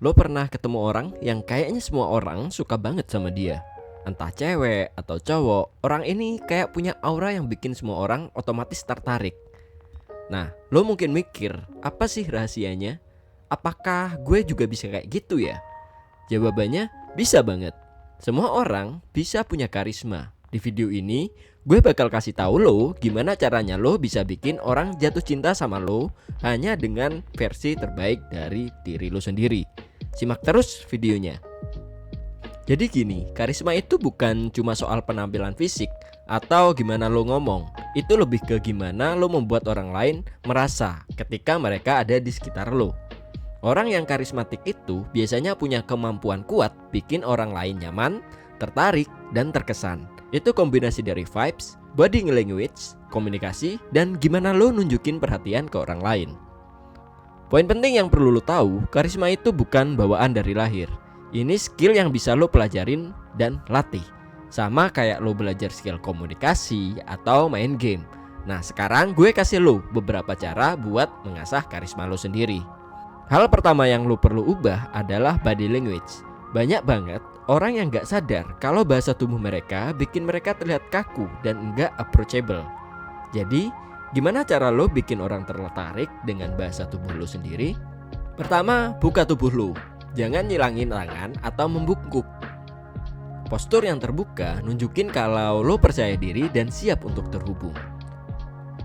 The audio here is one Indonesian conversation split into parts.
Lo pernah ketemu orang yang kayaknya semua orang suka banget sama dia? Entah cewek atau cowok, orang ini kayak punya aura yang bikin semua orang otomatis tertarik. Nah, lo mungkin mikir, apa sih rahasianya? Apakah gue juga bisa kayak gitu ya? Jawabannya, bisa banget. Semua orang bisa punya karisma. Di video ini, gue bakal kasih tahu lo gimana caranya lo bisa bikin orang jatuh cinta sama lo hanya dengan versi terbaik dari diri lo sendiri. Simak terus videonya. Jadi gini, karisma itu bukan cuma soal penampilan fisik atau gimana lo ngomong. Itu lebih ke gimana lo membuat orang lain merasa ketika mereka ada di sekitar lo. Orang yang karismatik itu biasanya punya kemampuan kuat bikin orang lain nyaman, tertarik, dan terkesan. Itu kombinasi dari vibes, body language, komunikasi, dan gimana lo nunjukin perhatian ke orang lain. Poin penting yang perlu lo tahu, karisma itu bukan bawaan dari lahir. Ini skill yang bisa lo pelajarin dan latih. Sama kayak lo belajar skill komunikasi atau main game. Nah, sekarang gue kasih lo beberapa cara buat mengasah karisma lo sendiri. Hal pertama yang lo perlu ubah adalah body language. Banyak banget orang yang gak sadar kalau bahasa tubuh mereka bikin mereka terlihat kaku dan enggak approachable. Jadi, gimana cara lo bikin orang tertarik dengan bahasa tubuh lo sendiri? Pertama, buka tubuh lo. Jangan nyilangin tangan atau membungkuk. Postur yang terbuka nunjukin kalau lo percaya diri dan siap untuk terhubung.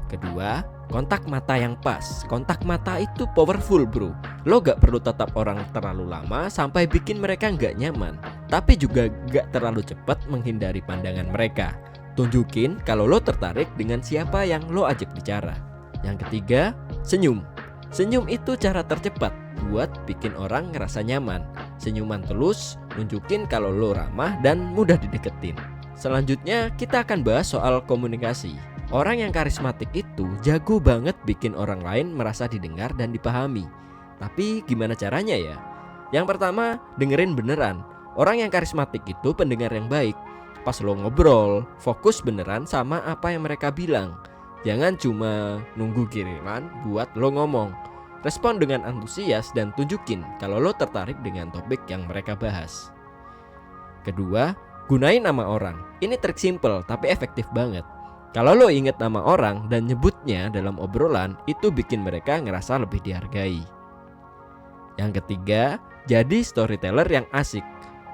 Kedua, kontak mata yang pas. Kontak mata itu powerful bro. Lo gak perlu tatap orang terlalu lama sampai bikin mereka gak nyaman, tapi juga gak terlalu cepat menghindari pandangan mereka. Tunjukin kalau lo tertarik dengan siapa yang lo ajak bicara. Yang ketiga, senyum. Senyum itu cara tercepat buat bikin orang ngerasa nyaman. Senyuman tulus nunjukin kalau lo ramah dan mudah dideketin. Selanjutnya kita akan bahas soal komunikasi. Orang yang karismatik itu jago banget bikin orang lain merasa didengar dan dipahami. Tapi gimana caranya ya? Yang pertama, dengerin beneran. Orang yang karismatik itu pendengar yang baik. Pas lo ngobrol, fokus beneran sama apa yang mereka bilang. Jangan cuma nunggu giliran buat lo ngomong. Respon dengan antusias dan tunjukin kalau lo tertarik dengan topik yang mereka bahas. Kedua, gunain nama orang. Ini trik simple tapi efektif banget. Kalau lo inget nama orang dan nyebutnya dalam obrolan, itu bikin mereka ngerasa lebih dihargai. Yang ketiga, jadi storyteller yang asik.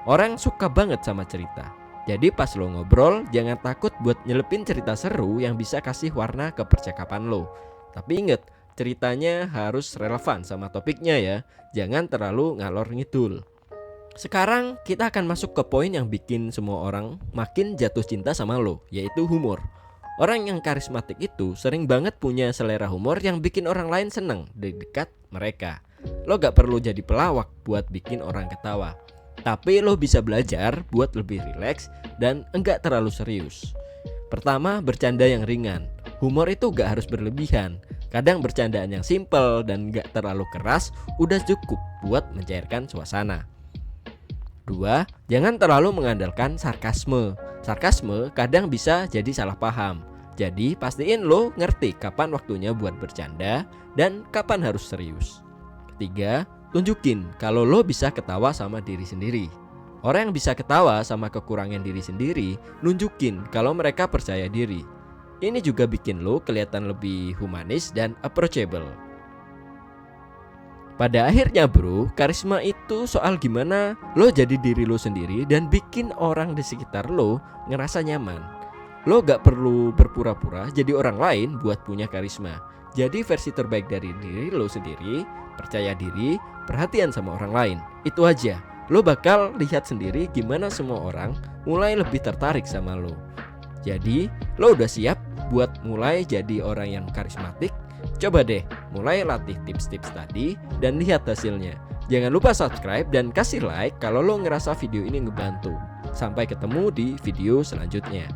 Orang suka banget sama cerita. Jadi pas lo ngobrol, jangan takut buat nyelepin cerita seru yang bisa kasih warna ke percakapan lo. Tapi inget, ceritanya harus relevan sama topiknya ya. Jangan terlalu ngalor ngidul. Sekarang kita akan masuk ke poin yang bikin semua orang makin jatuh cinta sama lo, yaitu humor. Orang yang karismatik itu sering banget punya selera humor yang bikin orang lain seneng di dekat mereka. Lo gak perlu jadi pelawak buat bikin orang ketawa, tapi lo bisa belajar buat lebih rileks dan enggak terlalu serius. Pertama, bercanda yang ringan. Humor itu gak harus berlebihan. Kadang bercandaan yang simple dan gak terlalu keras udah cukup buat mencairkan suasana. Dua, jangan terlalu mengandalkan sarkasme. Sarkasme kadang bisa jadi salah paham. Jadi pastiin lo ngerti kapan waktunya buat bercanda dan kapan harus serius. Ketiga, tunjukin kalau lo bisa ketawa sama diri sendiri. Orang yang bisa ketawa sama kekurangan diri sendiri nunjukin kalau mereka percaya diri. Ini juga bikin lo kelihatan lebih humanis dan approachable. Pada akhirnya bro, karisma itu soal gimana lo jadi diri lo sendiri dan bikin orang di sekitar lo ngerasa nyaman. Lo gak perlu berpura-pura jadi orang lain buat punya karisma. Jadi versi terbaik dari diri lo sendiri, percaya diri, perhatian sama orang lain. Itu aja. Lo bakal lihat sendiri gimana semua orang mulai lebih tertarik sama lo. Jadi lo udah siap buat mulai jadi orang yang karismatik? Coba deh mulai latih tips-tips tadi dan lihat hasilnya. Jangan lupa subscribe dan kasih like kalau lo ngerasa video ini ngebantu. Sampai ketemu di video selanjutnya.